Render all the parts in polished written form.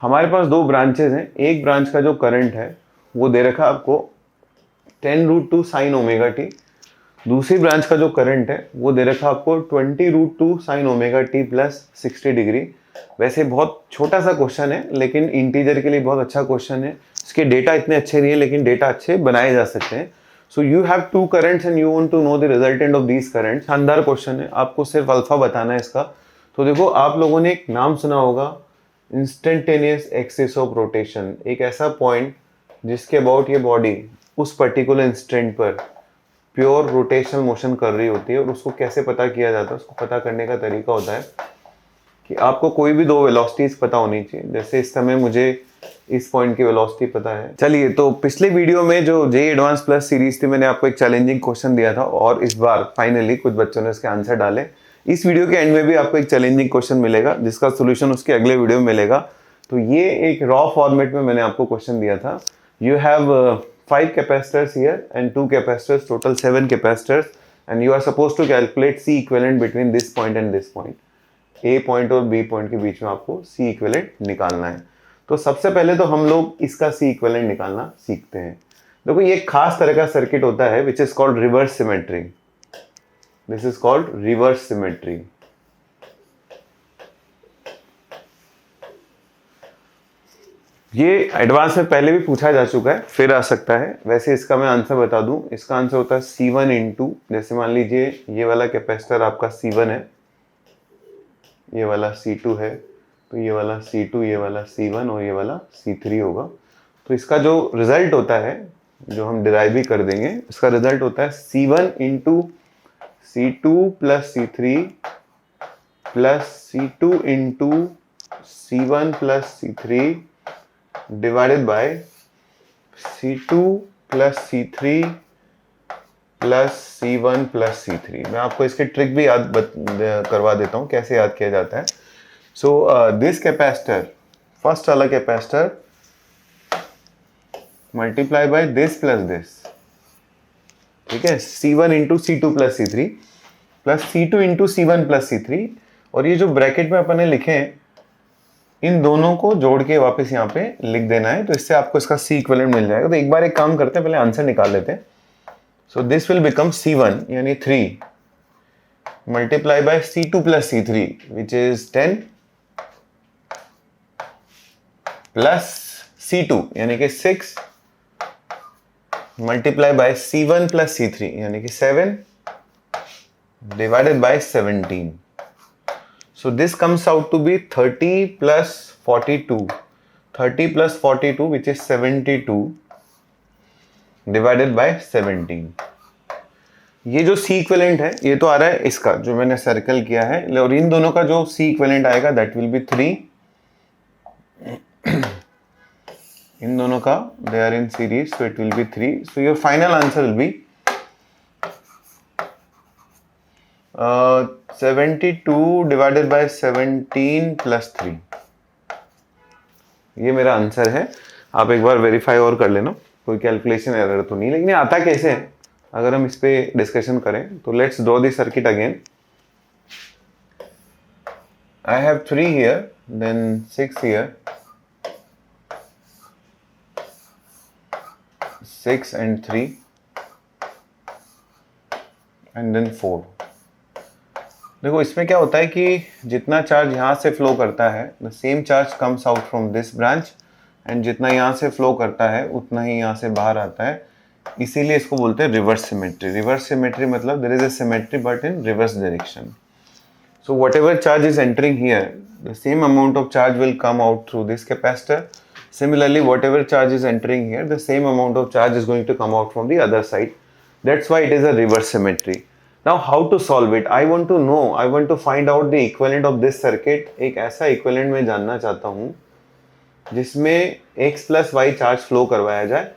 हमारे पास दो ब्रांचेज हैं। एक ब्रांच का जो करंट है वो दे रखा है आपको 10√2 साइन ओमेगा टी। दूसरी ब्रांच का जो करंट है वो दे रखा है आपको 20√2 sine omega T plus 60 degree. वैसे बहुत छोटा सा क्वेश्चन है लेकिन इंटीजर के लिए बहुत अच्छा क्वेश्चन है। इसके डेटा इतने अच्छे नहीं है लेकिन डेटा अच्छे बनाए जा सकते हैं। So you have two currents and you want to know the resultant of these currents. शानदार क्वेश्चन है, आपको सिर्फ अल्फा बताना है इसका। तो देखो, आप लोगों ने एक नाम सुना होगा, इंस्टेंटेनियस एक्सिस ऑफ रोटेशन। एक ऐसा पॉइंट जिसके अबाउट ये बॉडी उस पर्टिकुलर इंस्टेंट पर प्योर रोटेशनल मोशन कर रही होती है। और उसको कैसे पता किया जाता है, उसको पता करने का तरीका होता है कि आपको कोई भी दो वेलोसिटीज पता होनी चाहिए। जैसे इस समय मुझे इस पॉइंट की वेलोसिटी पता है। चलिए, तो पिछले वीडियो में जो जे एडवांस प्लस सीरीज थी, मैंने आपको एक चैलेंजिंग क्वेश्चन दिया था और इस बार फाइनली कुछ बच्चों ने इसके आंसर डाले। इस वीडियो के एंड में भी आपको एक चैलेंजिंग क्वेश्चन मिलेगा जिसका सोल्यूशन उसके अगले वीडियो में मिलेगा। तो ये एक रॉ फॉर्मेट में मैंने आपको क्वेश्चन दिया था। You have 5 capacitors here and 2 capacitors, total 7 capacitors, and you are suppose to calculate C equivalent between this point and this point. A point और बी पॉइंट के बीच में आपको सी इक्विवेलेंट निकालना है। तो सबसे पहले तो हम लोग इसका सी इक्विवेलेंट निकालना सीखते हैं। देखो, ये एक खास तरह का सर्किट होता है which is called reverse symmetry. This is called reverse symmetry. ये एडवांस में पहले भी पूछा जा चुका है, फिर आ सकता है। वैसे इसका मैं आंसर बता दूं, इसका आंसर होता है C1 इंटू, जैसे मान लीजिए ये वाला कैपेसिटर आपका C1 है, ये वाला C2 है, तो ये वाला C2, ये वाला C1 और ये वाला C3 होगा। तो इसका जो रिजल्ट होता है, जो हम डिराइव भी कर देंगे, इसका रिजल्ट होता है C1 into C2 plus C3 plus C2 into C1 plus C3 divided by C2 plus C3 plus C1 plus C3। मैं आपको इसके ट्रिक भी याद करवा देता हूँ कैसे याद किया जाता है। सो दिस कैपेसिटर, फर्स्ट वाला capacitor multiply by this plus this, ठीक है, C1 into C2 plus C3 plus C2 into C1 plus C3। और ये जो ब्रैकेट में अपन ने लिखे हैं, इन दोनों को जोड़ के वापस यहाँ पे लिख देना है। तो इससे आपको इसका सी इक्विवेलेंट मिल जाएगा। तो एक बार एक काम करते हैं, पहले आंसर निकाल लेते हैं। So this will become C1 यानी 3 multiply by C2 plus C3 which is 10 plus C2 यानी कि 6 multiply by C1 plus C3 यानी कि 7 divided by 17। So this comes out to be 30 plus 42. 30 plus 42 which is 72 divided by 17. ये जो C equivalent है ये तो आ रहा है इसका, जो मैंने सर्कल किया है, और इन दोनों का जो C इक्विवेलेंट आएगा that will be 3. इन दोनों का they are in series, so it will be 3. So your final answer will be 72 divided by 17 plus 3। ये मेरा आंसर है। आप एक बार वेरीफाई और कर लेना, कोई कैलकुलेशन एरर तो नहीं। लेकिन आता कैसे है अगर हम इस पे डिस्कशन करें, तो let's draw the circuit again. I have 3 here, then 6 here, 6 and 3 and then 4। देखो, इसमें क्या होता है कि जितना चार्ज यहाँ से फ्लो करता है, the same charge comes out from this branch, and जितना यहाँ से फ्लो करता है उतना ही यहाँ से बाहर आता है। इसीलिए इसको बोलते हैं रिवर्स सिमेट्री। रिवर्स सिमेट्री मतलब there is a symmetry but in reverse direction. So whatever charge is entering here, the same amount of charge will come out through this capacitor. Similarly, whatever charge is entering here, the same amount of charge is going to come out from the other side. That's why it is a reverse symmetry. Now, how to solve it? I want to know, I want to find out the equivalent of this circuit. एक ऐसा equivalent मैं जानना चाहता हूँ जिसमें x plus y charge flow करवाया जाए,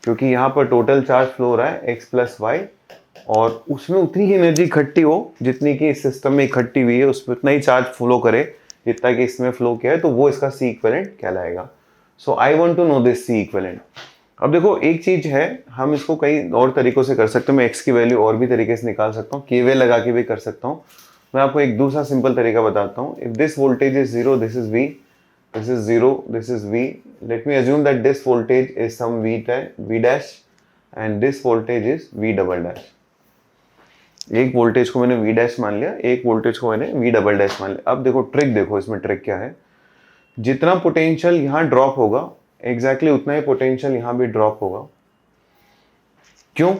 क्योंकि यहाँ पर टोटल चार्ज फ्लो हो रहा है x plus y, और उसमें उतनी ही एनर्जी इकट्ठी हो जितनी कि इस सिस्टम में इकट्ठी हुई है, उसमें उतना ही चार्ज फ्लो करे जितना कि इसमें फ्लो किया है, तो वो इसका सी इक्विवेलेंट कहलाएगा। So I want to know this C equivalent. अब देखो, एक चीज है, हम इसको कई और तरीकों से कर सकते हैं। मैं एक्स की वैल्यू और भी तरीके से निकाल सकता हूँ, केवीएल लगा के भी कर सकता हूँ। मैं आपको एक दूसरा सिंपल तरीका बताता हूँ. If this voltage is 0, this is V, this is 0, this is V. Let me assume that this voltage is some V dash and this voltage is V double dash. एक वोल्टेज को मैंने V dash मान लिया, एक voltage को मैंने V double dash मान लिया. अब देखो ट्रिक, देखो इसमें ट्रिक क्या है. जितना पोटेंशियल यहाँ ड्रॉप होगा एग्जैक्टली उतना ही पोटेंशियल यहाँ भी ड्रॉप होगा. क्यों?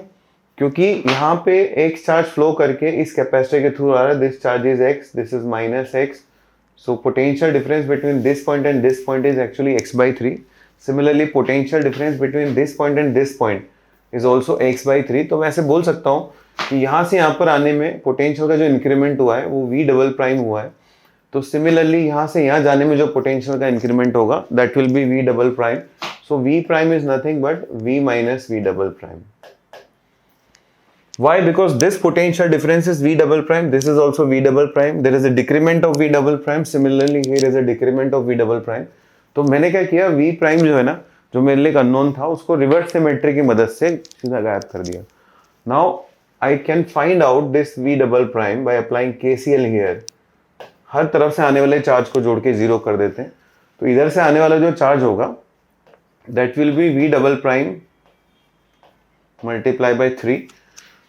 क्योंकि यहाँ पे एक चार्ज फ्लो करके इस कैपेसिटर के थ्रू आ रहा है. This charge is x, this is minus x. So potential difference between this point and this point is actually x by 3. Similarly, potential difference between this point and this point is also x by 3. तो मैं ऐसे बोल सकता हूँ कि यहाँ से यहाँ पर आने में पोटेंशियल का जो इंक्रीमेंट हुआ है वो v डबल प्राइम हुआ है. तो सिमिलरली यहाँ से यहाँ जाने में जो पोटेंशियल का इंक्रीमेंट होगा that will B v double prime. So v prime is nothing but v minus v double prime. Why? Because this potential difference is v double prime. This is also v double prime. There is a decrement of v double prime. Similarly, here is a decrement of v double prime. तो मैंने क्या किया, v prime जो है ना, जो मेरे लिए अननोन था, उसको रिवर्स सिमेट्री की मदद से सीधा गायब कर दिया. Now I can find out this v double prime by applying KCL here. हर तरफ से आने वाले चार्ज को जोड़ के जीरो कर देते हैं. तो इधर से आने वाला जो चार्ज होगा that will be v double prime multiply by 3.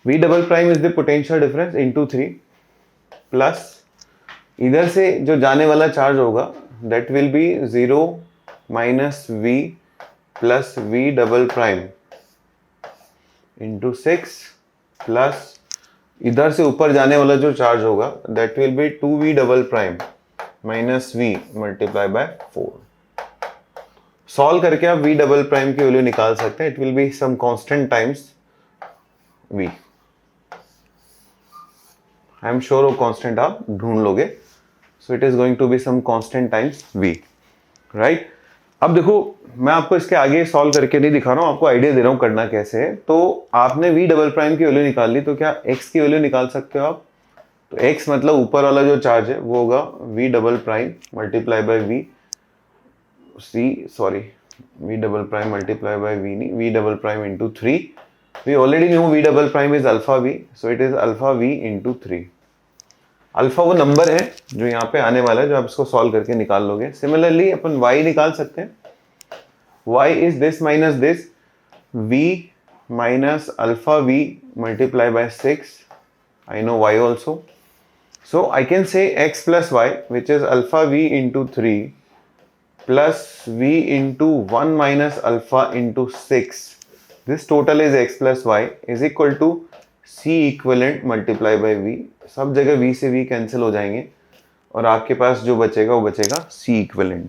V double prime is the potential difference into 3 plus इधर से जो जाने वाला चार्ज होगा that will be 0 minus V plus V double prime into 6 plus इधर से ऊपर जाने वाला जो चार्ज होगा that will be 2V double prime minus V multiply by 4. Solve करके आप V double prime की वैल्यू निकाल सकते हैं. It will be some constant times V. I am sure वो कांस्टेंट आप ढूंढ लोगे. So it is going to be some constant times v, right. अब देखो मैं आपको इसके आगे सॉल्व करके नहीं दिखा रहा हूँ, आपको आइडिया दे रहा हूँ करना कैसे है. तो आपने v डबल प्राइम की वैल्यू निकाल ली, तो क्या x की वैल्यू निकाल सकते हो आप. तो x मतलब ऊपर वाला जो चार्ज है वो होगा v double prime multiply by v double prime multiply by v नहीं, v double prime into 3. We already knew v double prime is alpha v, so it is alpha v into 3. Alpha वो number है जो यहाँ पे आने वाला है, जो आप इसको सॉल्व करके निकाल लोगे. सिमिलरली अपन y निकाल सकते हैं. y is this minus this, v minus alpha v multiply by 6. I know y also. So I can say x plus y, which is alpha v into 3 plus v into 1 minus alpha into 6. This total is x plus y is equal to c equivalent multiply by v. सब जगह v से v cancel हो जाएंगे और आपके पास जो बचेगा वो बचेगा c equivalent.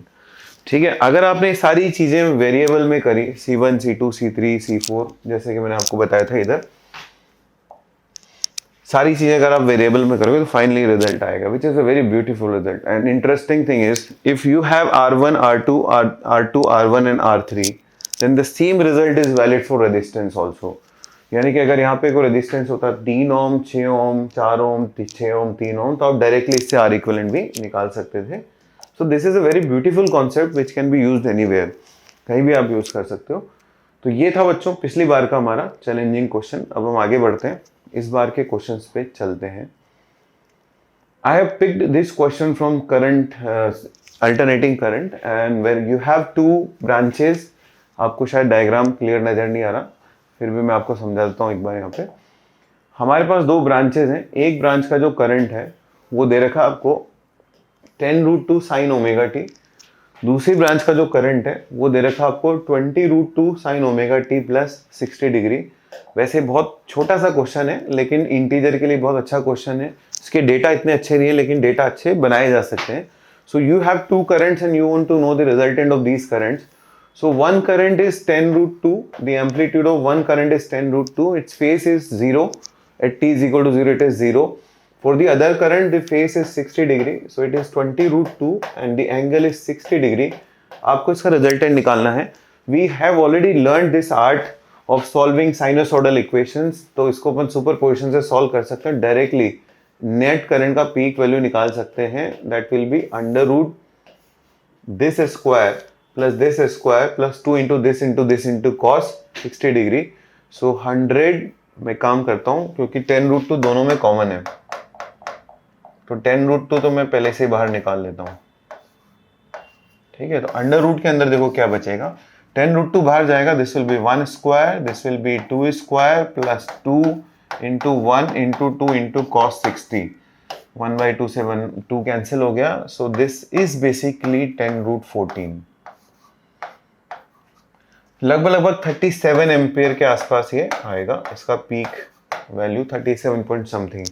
ठीक है. अगर आपने सारी चीजें वेरिएबल में करी c1 c2 c3 c4 जैसे कि मैंने आपको बताया था, इधर सारी चीजें अगर आप वेरिएबल में करोगे तो फाइनली रिजल्ट आएगा, which is a very beautiful result. And interesting thing is if you have r1 r2 r2 r1 and r3 then the same result is valid for resistance also. यानी कि अगर यहाँ पे कोई रेजिस्टेंस होता 3 ओम 6 ओम 4 ओम 6 ओम 3 ओम, तो आप डायरेक्टली इससे आर इक्विवेलेंट भी निकाल सकते थे. So this is a very beautiful concept which can be used anywhere. कहीं भी आप यूज कर सकते हो. तो ये था बच्चों पिछली बार का हमारा चैलेंजिंग क्वेश्चन. अब हम आगे बढ़ते हैं, इस बार के क्वेश्चन पे चलते हैं. I have picked this question from current alternating current and where you have 2 branches. आपको शायद डायग्राम क्लियर नज़र नहीं आ रहा, फिर भी मैं आपको समझा देता हूँ एक बार. यहाँ पे हमारे पास 2 ब्रांचेज हैं. एक ब्रांच का जो करंट है वो दे रखा आपको 10√2 साइन ओमेगा टी. दूसरी ब्रांच का जो करंट है वो दे रखा आपको 20√2 sine omega T plus 60 degree. वैसे बहुत छोटा सा क्वेश्चन है लेकिन इंटीजर के लिए बहुत अच्छा क्वेश्चन है. इसके डेटा इतने अच्छे नहीं है लेकिन डेटा अच्छे बनाए जा सकते हैं. So you have 2 currents and you want to know the resultant of these currents. So one current is 10√2. The amplitude of one current is 10√2. Its phase is 0. At t is equal to 0, it is 0. For the other current, the phase is 60 degree. So it is 20√2 and the angle is 60 degree. आपको इसका resultant निकालना है. We have already learned this art of solving sinusoidal equations. तो इसको अपन superposition से solve कर सकते हैं. Directly net current का peak value निकाल सकते हैं. That will be under root this square plus this square plus 2 into this into cos 60 degree. So 100 में काम करता हूँ क्योंकि 10√2 दोनों में कॉमन है. तो 10√2 तो मैं पहले से ही बाहर निकाल लेता हूँ, ठीक है। तो अंडर रूट के अंदर देखो क्या बचेगा, 10√2 बाहर जाएगा, this will be 1 square, this will be 2 square plus 2 into 1 into 2 into cos 60, 1/2 से 2 कैंसिल हो गया। सो दिस इज बेसिकली 10√14, लगभग 37 एम्पियर के आसपास ये आएगा, इसका पीक वैल्यू 37 पॉइंट समथिंग।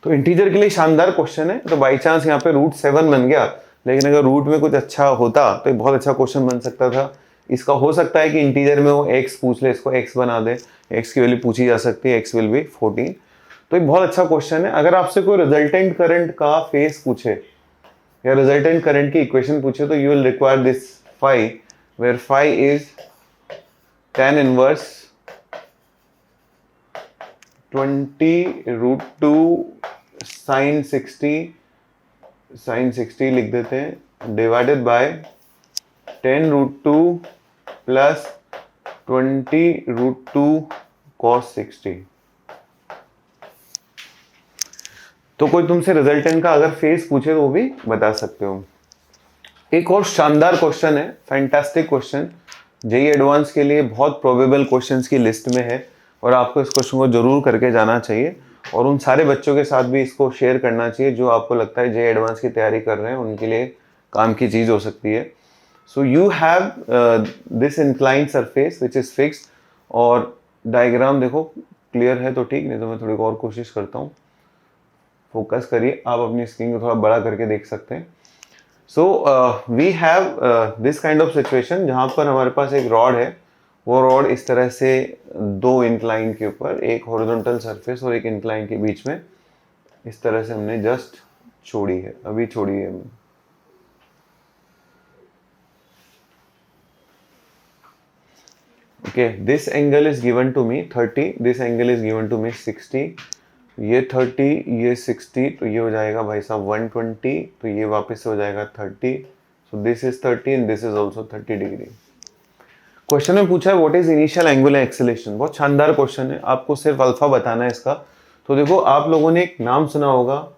तो इंटीजर के लिए शानदार क्वेश्चन है। तो बाई चांस यहाँ पे √7 बन गया, लेकिन अगर रूट में कुछ अच्छा होता तो एक बहुत अच्छा क्वेश्चन बन सकता था। इसका हो सकता है कि इंटीजर में वो x पूछ ले, इसको x बना दे, x की वैल्यू पूछी जा सकती है, x विल बी 14। तो एक बहुत अच्छा क्वेश्चन है। अगर आपसे कोई रिजल्टेंट करंट का फेस पूछे या रिजल्टेंट करंट की इक्वेशन पूछे, तो you will require this phi, where phi is tan inverse 20√2 sin 60 लिख देते हैं, डिवाइडेड बाय 10√2 प्लस 20√2 cos 60। तो कोई तुमसे रिजल्टेंट का अगर फेस पूछे तो वो भी बता सकते हो। एक और शानदार क्वेश्चन है, फैंटास्टिक क्वेश्चन, जेईई एडवांस के लिए बहुत प्रोबेबल क्वेश्चंस की लिस्ट में है, और आपको इस क्वेश्चन को जरूर करके जाना चाहिए, और उन सारे बच्चों के साथ भी इसको शेयर करना चाहिए जो आपको लगता है जेईई एडवांस की तैयारी कर रहे हैं, उनके लिए काम की चीज़ हो सकती है। सो you have this incline surface which is fix, और डायग्राम देखो क्लियर है तो ठीक, नहीं तो मैं थोड़ी और कोशिश करता हूँ। फोकस करिए, आप अपनी स्क्रीन को थोड़ा बड़ा करके देख सकते हैं। So we have this kind of situation जहाँ पर हमारे पास एक रॉड है, वो रॉड इस तरह से दो इंक्लाइन के ऊपर, एक हॉरिजॉन्टल सरफेस और एक इंक्लाइन के बीच में इस तरह से हमने जस्ट छोड़ी है, अभी छोड़ी है। Okay, this angle is given to me 30, this angle is given to me 60, ये 30 ये 60, तो ये हो जाएगा भाई साहब 120, तो ये वापस से हो जाएगा 30, so this is 30 and this is also 30 degree. Question में पूछा है what is initial angular acceleration, बहुत शानदार क्वेश्चन है, आपको सिर्फ अल्फा बताना है इसका। तो देखो, आप लोगों ने एक नाम सुना होगा,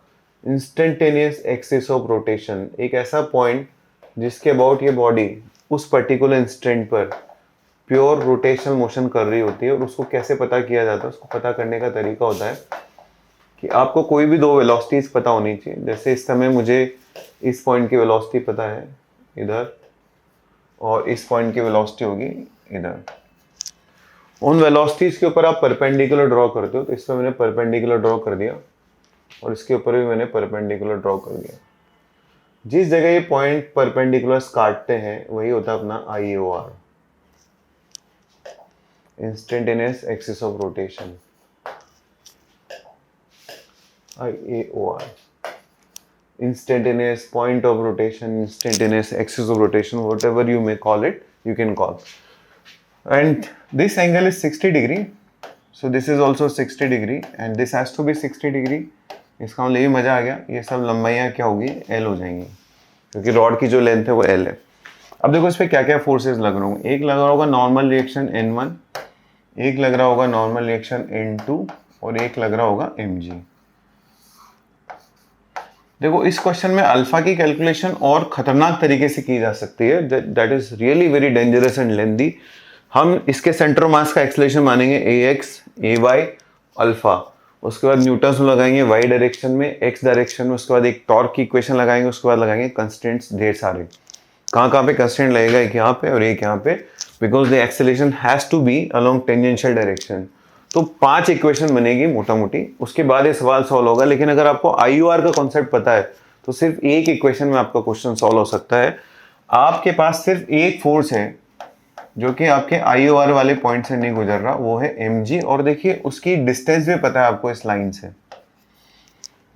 इंस्टेंटेनियस एक्सिस ऑफ रोटेशन, एक ऐसा पॉइंट जिसके अबाउट ये बॉडी उस पर्टिकुलर इंस्टेंट पर प्योर रोटेशनल मोशन कर रही होती है। और उसको कैसे पता किया जाता है, उसको पता करने का तरीका होता है कि आपको कोई भी दो वेलोसिटीज पता होनी चाहिए। जैसे इस समय मुझे इस पॉइंट की वेलोसिटी पता है इधर, और इस पॉइंट की वेलोसिटी होगी इधर। उन वेलोसिटीज के ऊपर आप परपेंडिकुलर ड्रॉ करते हो, तो इसमें मैंने परपेंडिकुलर ड्रॉ कर दिया, और इसके ऊपर भी मैंने परपेंडिकुलर ड्रॉ कर दिया। जिस जगह ये पॉइंट परपेंडिकुलर्स काटते हैं वही होता है अपना IAOR, instantaneous axis of rotation, IAOR, instantaneous point of rotation, instantaneous axis of rotation, whatever you may call it, you can call. And this angle is 60 degree, so this is also 60 degree and this has to be 60 degree। इसका मतलब ये मजा आ गया, ये सब लंबाइयाँ क्या होगी, L हो जाएंगी, क्योंकि रॉड की जो लेंथ है वो L है। अब देखो इस पर क्या क्या फोर्सेस लग रहे होंगे, एक लग रहा होगा नॉर्मल रिएक्शन N1, एक लग रहा होगा नॉर्मल रिएक्शन N2, और एक लग रहा होगा mg। देखो इस क्वेश्चन में अल्फा की कैलकुलेशन और खतरनाक तरीके से की जा सकती है, that is really very dangerous and लेंदी। हम इसके सेंटर मास का एक्सेलरेशन मानेंगे AX, AY, अल्फा, उसके बाद न्यूटन्स लगाएंगे y डायरेक्शन में, x डायरेक्शन में, उसके बाद एक टॉर्क की इक्वेशन लगाएंगे, उसके बाद लगाएंगे कंस्टेंट्स ढेर सारे। कहाँ पे कंस्टेंट लगेगा, एक यहाँ पे और एक यहाँ पे, because the acceleration has to be along tangential direction. तो 5 इक्वेशन बनेगी मोटा मोटी, उसके बाद ये सवाल सॉल्व होगा। लेकिन अगर आपको IUR का कॉन्सेप्ट पता है तो सिर्फ एक इक्वेशन में आपका क्वेश्चन सॉल्व हो सकता है। आपके पास सिर्फ एक फोर्स है जो कि आपके IUR वाले पॉइंट से नहीं गुजर रहा, वो है mg, और देखिए उसकी डिस्टेंस भी पता है आपको इस लाइन से।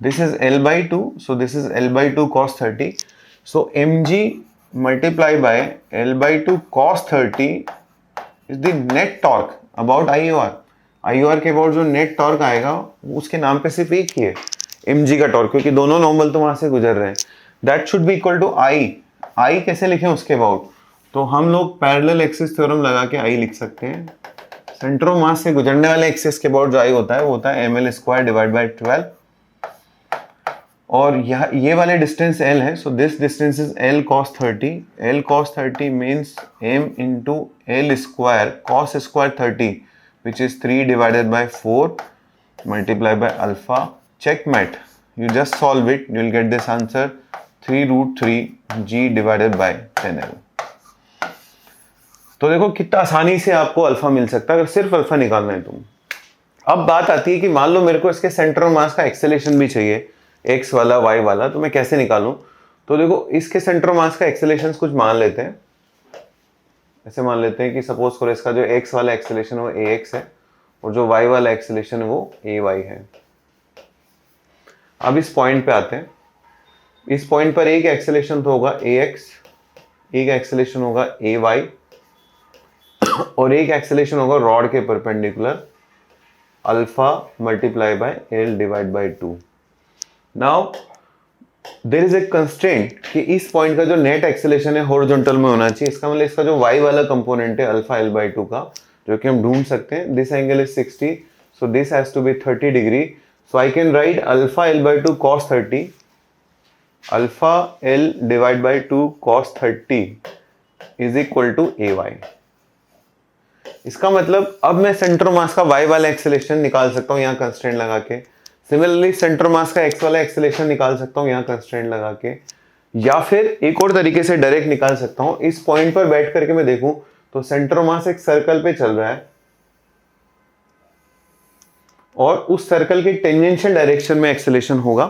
This is L/2, so this is L/2 cos 30, so mg multiply by L/2 cos 30 is the net torque about IUR। IUR के अबाउट जो नेट टॉर्क आएगा उसके नाम पे सिर्फ एक ही है, mg का टॉर्क, क्योंकि दोनों नॉर्मल तो वहां से गुजर रहे हैं। That should be equal to I कैसे लिखें उसके अबाउट, तो हम लोग पैरेलल एक्सिस थ्योरम लगा के I लिख सकते हैं। सेंटर ऑफ मास से गुजरने वाले एक्सिस के अबाउट जो I होता है वो होता है ml² डिवाइड बाय 12। और यह ये वाले डिस्टेंस l है, so this distance is l cos 30. l cos 30 means m into l square cos square 30 which is 3 divided by 4 multiply by alpha. checkmate, you just solve it, you will get this answer 3√3 g divided by 10l. तो देखो कितना आसानी से आपको alpha मिल सकता है अगर सिर्फ अल्फा निकालना है तुम. अब बात आती है कि मान लो मेरे को इसके सेंटर ऑफ मास का एक्सेलेरेशन भी चाहिए, x वाला y वाला, तो मैं कैसे निकालूं. तो देखो इसके सेंटर ऑफ मास का एक्सेलेरेशन कुछ मान लेते हैं. ऐसे मान लेते हैं कि सपोज करो इसका जो x वाला एक्सेलेरेशन वो ax है और जो y वाला एक्सेलेरेशन है वो ay है. अब इस पॉइंट पे आते हैं. इस पॉइंट पर एक एक्सेलेरेशन तो होगा ax, एक एक्सेलेरेशन होगा ay और एक एक्सेलेरेशन होगा रॉड के perpendicular alpha multiply by l divide by 2. Now there is a constraint कि इस पॉइंट का जो नेट एक्सेलेरेशन है हॉरिजॉन्टल में होना चाहिए. इसका मतलब इसका जो y वाला कंपोनेंट है अल्फा l बाई 2 का, जो कि हम ढूंढ सकते हैं. This angle is 60, so this has to be 30 degree. So I can write alpha l by 2 cos 30, alpha l divide by 2 cos 30 is equal to ay. इसका मतलब अब मैं सेंटर मास का y वाला एक्सेलेरेशन निकाल सकता हूं यहां कंस्ट्रेंट लगा के. सिमिलरली सेंटर मास का x वाला एक्सेलेरेशन निकाल सकता हूं यहां कंस्ट्रेंट लगा के, या फिर एक और तरीके से डायरेक्ट निकाल सकता हूं. इस पॉइंट पर बैठ करके मैं देखूं तो सेंटर मास एक सर्कल पे चल रहा है और उस सर्कल के टेंजेंशियल डायरेक्शन में एक्सेलेरेशन होगा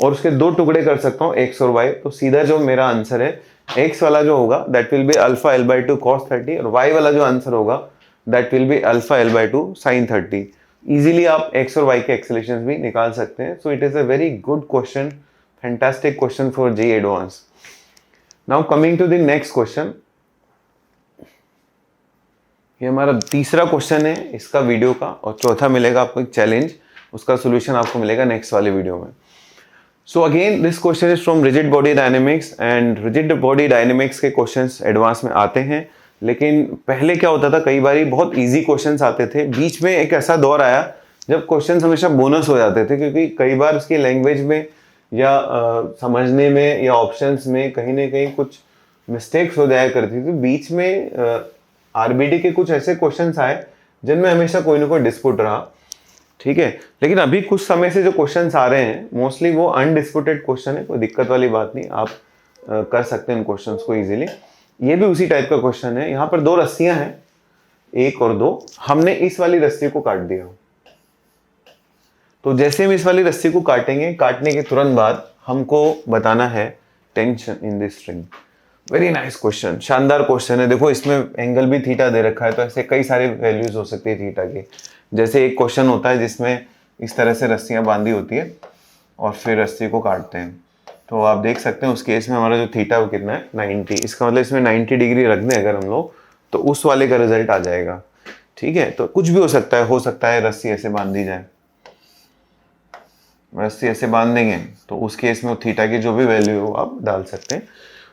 और उसके दो टुकड़े कर सकता हूं x और y. तो सीधा जो मेरा आंसर है x वाला जो होगा that will be alpha l by 2 cos 30 और y वाला जो आंसर होगा that will be alpha l by 2 sin 30. Easily आप x और y के एक्सेलेरेशंस भी निकाल सकते हैं. So it is a very good question, fantastic question for JEE advance. Now coming to the next question. ये हमारा तीसरा क्वेश्चन है इसका वीडियो का और चौथा मिलेगा आपको एक चैलेंज, उसका सोल्यूशन आपको मिलेगा नेक्स्ट वाले वीडियो में. So again this question is from rigid body dynamics and rigid body dynamics के क्वेश्चंस एडवांस में आते हैं. लेकिन पहले क्या होता था, कई बार बहुत इजी क्वेश्चंस आते थे. बीच में एक ऐसा दौर आया जब क्वेश्चंस हमेशा बोनस हो जाते थे, क्योंकि कई बार उसकी लैंग्वेज में या समझने में या ऑप्शंस में कहीं ना कहीं कुछ मिस्टेक्स हो जाया करती थी. बीच में आरबीडी के कुछ ऐसे क्वेश्चंस आए जिनमें हमेशा कोई ना कोई डिस्प्यूट रहा. ठीक है, लेकिन अभी कुछ समय से जो क्वेश्चंस आ रहे हैं मोस्टली वो अनडिस्प्यूटेड क्वेश्चन है, कोई दिक्कत वाली बात नहीं, आप कर सकते हैं इन क्वेश्चंस को इजीली. ये भी उसी टाइप का क्वेश्चन है. यहाँ पर दो रस्सियां हैं, एक और दो. हमने इस वाली रस्सी को काट दिया. तो जैसे हम इस वाली रस्सी को काटेंगे, काटने के तुरंत बाद हमको बताना है tension in this string. Very nice question, शानदार क्वेश्चन है. देखो इसमें एंगल भी थीटा दे रखा है, तो ऐसे कई सारे वैल्यूज हो सकती है थीटा के. जैसे एक क्वेश्चन होता है जिसमें इस तरह से रस्सियां बांधी होती है और फिर रस्सी को काटते हैं. तो आप देख सकते हैं उस केस में हमारा जो थीटा वो कितना है 90. इसका मतलब इसमें 90 डिग्री रख दें अगर हम लोग तो उस वाले का रिजल्ट आ जाएगा. ठीक है, तो कुछ भी हो सकता है रस्सी ऐसे बांध दी जाए, रस्सी ऐसे बांध देंगे तो उस केस में थीटा की जो भी वैल्यू हो आप डाल सकते हैं.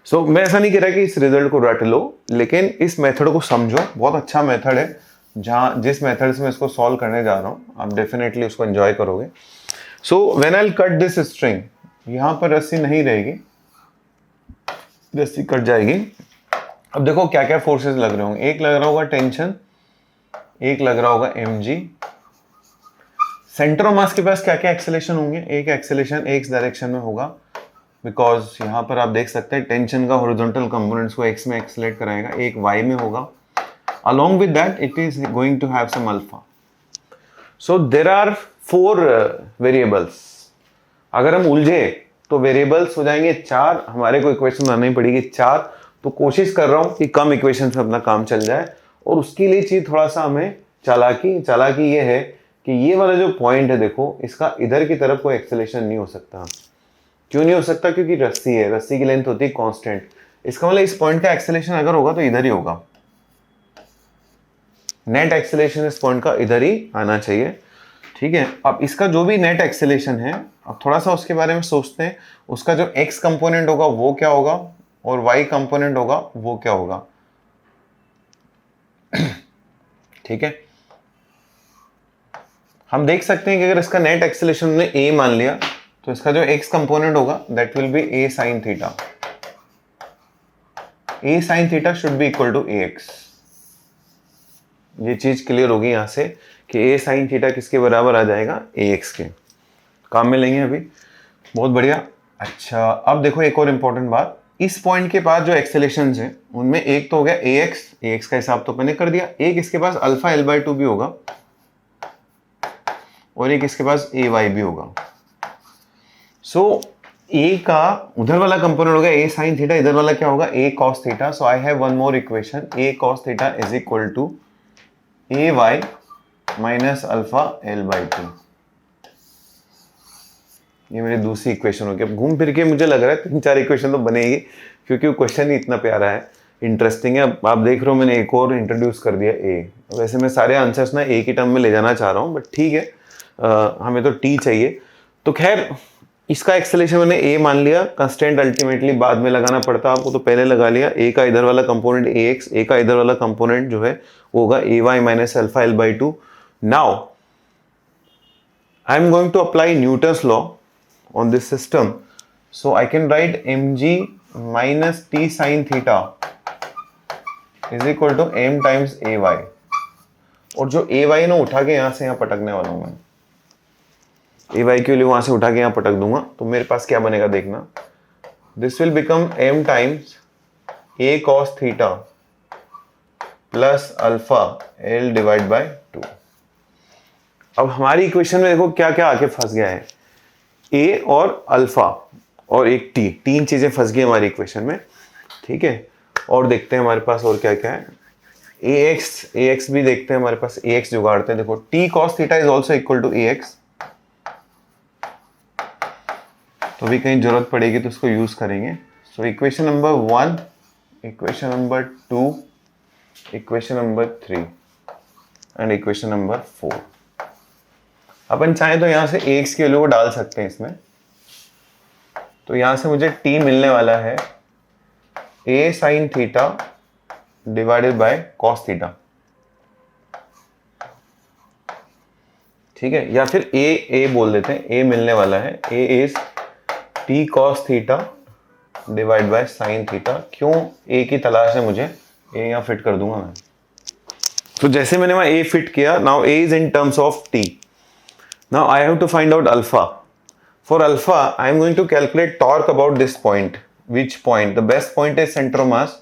सो मैं ऐसा नहीं कह रहा कि इस रिजल्ट को रट लो, लेकिन इस मेथड को समझो. बहुत अच्छा मेथड है. जहाँ जिस मेथड से मैं इसको सॉल्व करने जा रहा हूँ आप डेफिनेटली उसको एंजॉय करोगे. So when I will cut this string, यहाँ पर रस्सी नहीं रहेगी, रस्सी कट जाएगी. अब देखो क्या क्या फोर्सेस लग रहे होंगे. एक लग रहा होगा टेंशन, एक लग रहा होगा mg. सेंटर ऑफ मास के पास क्या क्या एक्सेलेरेशन होंगे. एक एक्सेलेरेशन एक्स डायरेक्शन में होगा, बिकॉज यहाँ पर आप देख सकते हैं टेंशन का हॉरिजॉन्टल कंपोनेंट्स को एक्स में एक्सेलेरेट कराएगा. एक वाई में होगा. along with that it is going to have some alpha. so there are 4 variables. अगर हम उलझे तो वेरिएबल्स हो जाएंगे 4. हमारे को इक्वेशन बनानी पड़ेगी 4. तो कोशिश कर रहा हूं कि कम इक्वेशन से अपना काम चल जाए और उसके लिए चाहिए थोड़ा सा हमें चालाकी ये है कि ये वाला जो पॉइंट है देखो, इसका इधर की तरफ कोई एक्सेलेरेशन नहीं हो सकता. क्यों नहीं हो सकता? क्योंकि रस्सी है, रस्सी की लेंथ होती है कांस्टेंट. इसका मतलब इस पॉइंट का एक्सेलेरेशन अगर होगा तो इधर ही होगा. नेट एक्सेलेरेशन इस पॉइंट का इधर ही आना चाहिए. ठीक है, अब इसका जो भी नेट एक्सेलेरेशन है, अब थोड़ा सा उसके बारे में सोचते हैं. उसका जो x कंपोनेंट होगा वो क्या होगा और y कंपोनेंट होगा वो क्या होगा. ठीक है, हम देख सकते हैं कि अगर इसका नेट एक्सेलेरेशन ने a मान लिया तो इसका जो x कंपोनेंट होगा that will be a sin theta. a sin theta should be equal to ax. ये चीज क्लियर होगी यहां से कि a sin थीटा किसके बराबर आ जाएगा, ax के. काम में लेंगे अभी. बहुत बढ़िया. अच्छा, अब देखो एक और इंपॉर्टेंट बात. इस पॉइंट के पास जो एक्सेलेरेशंस हैं उनमें एक तो हो गया ax का हिसाब तो मैंने कर दिया. एक इसके पास अल्फा l/2 भी होगा और एक इसके पास ay भी होगा. सो a का उधर वाला कंपोनेंट होगा a sin थीटा, इधर वाला क्या होगा a cos theta. So I have one more equation, a cos theta is equal to ay minus alpha l/2. ये मेरी दूसरी इक्वेशन होगी. अब घूम फिर के मुझे लग रहा है 3-4 इक्वेशन तो बनेगी क्योंकि वो क्वेश्चन ही इतना प्यारा है, इंटरेस्टिंग है. अब आप देख रहे हो मैंने एक और इंट्रोड्यूस कर दिया a. वैसे मैं सारे आंसर्स ना a की टर्म में ले जाना चाह रहा हूँ, बट ठीक है, हमें तो t चाहिए. तो खैर इसका एक्सेलेरेशन मैंने a मान लिया. कंस्टेंट अल्टीमेटली बाद में लगाना पड़ता है आपको, तो पहले लगा लिया. a का इधर वाला कंपोनेंट ax, a का इधर वाला कंपोनेंट जो है वो होगा ay minus alpha l/2. Now I am going to apply Newton's law on this system. So I can write mg minus t sin theta is equal to m times ay. और जो ay ना उठा के यहां से यहां पटकने वाला हूं मैं. ay के लिए वहां से उठा के यहां पटक दूंगा तो मेरे पास क्या बनेगा देखना. This will become m times a cos theta plus alpha l divide by 2. अब हमारी इक्वेशन में देखो क्या क्या आके फंस गया है. a और अल्फा और एक t, तीन चीजें फंस गई हमारी इक्वेशन में. ठीक है, और देखते हैं हमारे पास और क्या क्या है. ax भी देखते हैं, हमारे पास ax जुगाड़ते हैं. देखो t cos theta is also equal to ax. तो भी कहीं जरूरत पड़ेगी तो उसको यूज करेंगे. So equation number 1, equation number 2, equation number 3 and equation number 4. अपन चाहें तो यहां से ax की वैल्यू को डाल सकते हैं इसमें. तो यहां से मुझे t मिलने वाला है a sin theta divided by cos theta. ठीक है, या फिर a बोल देते हैं. a मिलने वाला है a is t cos theta divide by sin theta. क्यों a की तलाश है मुझे, a यहां फिट कर दूंगा मैं. तो जैसे मैंने वहां a फिट किया, now a is in terms of t. Now I have to find out alpha. For alpha, I am going to calculate torque about this point. Which point? The best point is center of mass.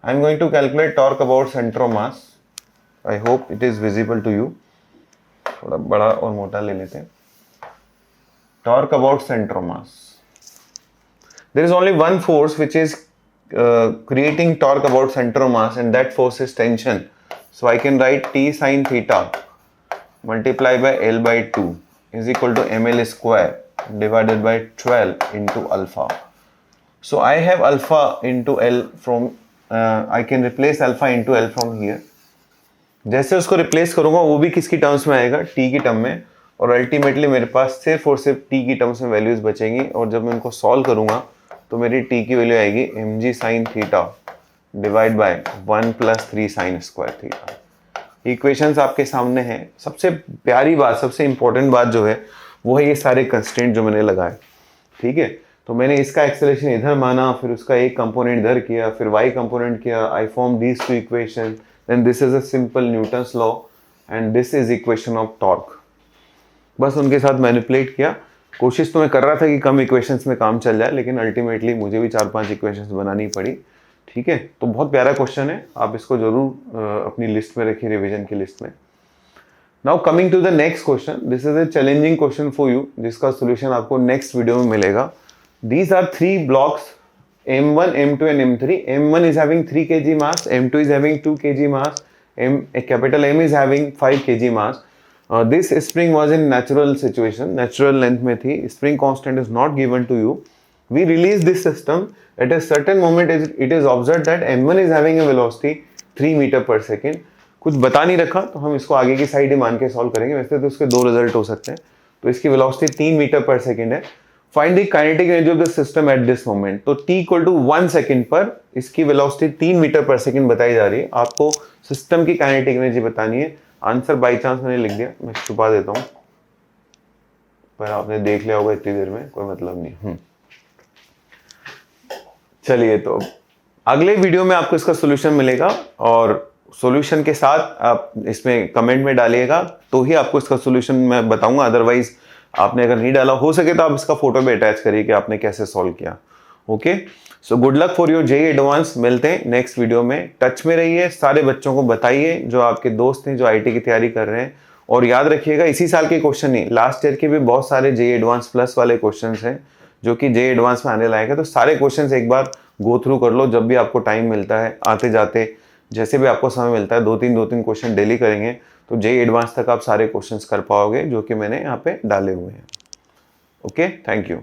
I am going to calculate torque about center of mass. I hope it is visible to you. थोड़ा बड़ा और मोटा ले लेते हैं. Torque about center of mass. There is only one force which is creating torque about center of mass, and that force is tension. So I can write T sin theta multiply by L by 2 is equal to ml square divided by 12 into alpha. So I have alpha into L from I can replace alpha into L from here. जैसे उसको replace करूंगा वो भी किसकी terms में आएगा, t की term में. और अल्टीमेटली मेरे पास सिर्फ और सिर्फ t की टर्म्स में वैल्यूज बचेंगी. और जब मैं उनको सॉल्व करूंगा तो मेरी t की वैल्यू आएगी mg sin theta divide by 1 + 3 sin square theta. Equations आपके सामने हैं. सबसे प्यारी बात, सबसे इंपॉर्टेंट बात जो है वो है ये सारे कंस्ट्रेंट जो मैंने लगाए. ठीक है, तो मैंने इसका एक्सेलरेशन इधर माना, फिर उसका एक कंपोनेंट इधर किया, फिर y कंपोनेंट किया. I form these two equation, then this is a simple Newton's law and this is equation of torque. बस उनके साथ मैनिपुलेट किया. कोशिश तो मैं कर रहा था कि कम इक्वेशंस में काम चल जाए, लेकिन अल्टीमेटली मुझे भी 4-5 इक्वेशंस बनानी पड़ी. ठीक है, तो बहुत प्यारा क्वेश्चन है. आप इसको जरूर अपनी लिस्ट में रखिए, रिवीजन की लिस्ट में. Now coming to the next question. This is a challenging question for you, जिसका सोल्यूशन आपको नेक्स्ट वीडियो में मिलेगा. These are 3 blocks m1, m2 and m3. m1 is having 3 kg mass, m2 is having 2 kg mass, capital M is having 5 kg mass. This spring was in natural situation, natural length में थी. Spring constant is not given to you. We release this system. At a certain moment, it is observed that m1 is having a velocity 3 meter per second. कुछ बता नहीं रखा तो हम इसको आगे की साइड ही मान के सॉल्व करेंगे. वैसे तो उसके 2 रिजल्ट हो सकते हैं. तो इसकी वेलोसिटी 3 मीटर पर सेकेंड है. Find the kinetic energy of the system at this moment. तो t इक्वल टू 1 सेकेंड पर इसकी वेलोसिटी 3 मीटर पर सेकेंड बताई जा रही है. आपको सिस्टम की काइनेटिक एनर्जी बतानी है. आंसर बाई चांस मैंने लिख दिया, मैं छुपा देता हूँ. पर आपने देख लिया होगा इतनी देर में, कोई मतलब नहीं। चलिए, तो अगले वीडियो में आपको इसका सोल्यूशन मिलेगा और सॉल्यूशन के साथ आप इसमें कमेंट में डालिएगा तो ही आपको इसका सॉल्यूशन मैं बताऊंगा। अदरवाइज आपने अगर नहीं डाला, हो सके तो आप इसका फोटो भी अटैच करिए कि आपने कैसे सॉल्व किया। Okay, so good luck for your JEE advance. मिलते हैं नेक्स्ट वीडियो में। टच में रहिए, सारे बच्चों को बताइए जो आपके दोस्त हैं जो आईटी की तैयारी कर रहे हैं। और याद रखिएगा, इसी साल के क्वेश्चन नहीं, लास्ट ईयर के भी बहुत सारे जेईई एडवांस प्लस वाले क्वेश्चन हैं जो कि जेईई एडवांस में आने लायक है। तो सारे क्वेश्चन एक बार गो थ्रू कर लो जब भी आपको टाइम मिलता है, आते जाते जैसे भी आपको समय मिलता है। दो तीन क्वेश्चन डेली करेंगे तो जेईई एडवांस तक आप सारे क्वेश्चंस कर पाओगे जो कि मैंने यहाँ पे डाले हुए हैं। Okay, thank you.